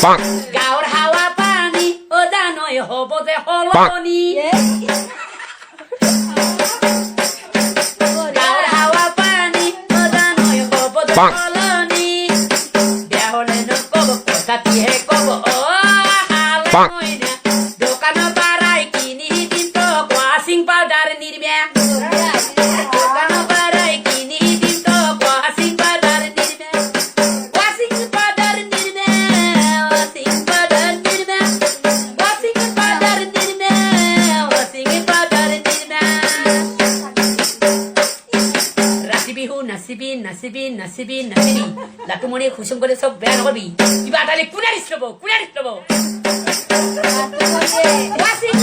গাঁৱৰ হাৱা পানী ও জানৈ হ'ব যে সলনি গাঁৱৰ হাৱা পানী ও জানৈ হ'ব যে সলনি বিয়া হ'লে নক'ব কথাটিহে ক'ব দোকানৰ পৰাই কিনি দিম তোক ৱাশ্বিং পাউডাৰ নিৰ্মে দোকানৰ পৰাই কিনি দিম তোক ৱাশ্বিং powder নিৰ্মে ৱাশ্বিং powder নিৰ্মে ৱাশ্বিং powder নিৰ্মে ৱাশ্বিং powder নিৰ্মে ৱাশ্বিং powder নিৰ্মে ৰাতি বিহু নাচিবি নাচিবি নাচিবি নাচিবি লাটুমণি খুচুং কৰি চব বেয়া নকৰিবি কিবা এটা কোনে দিছ ল'ব Washing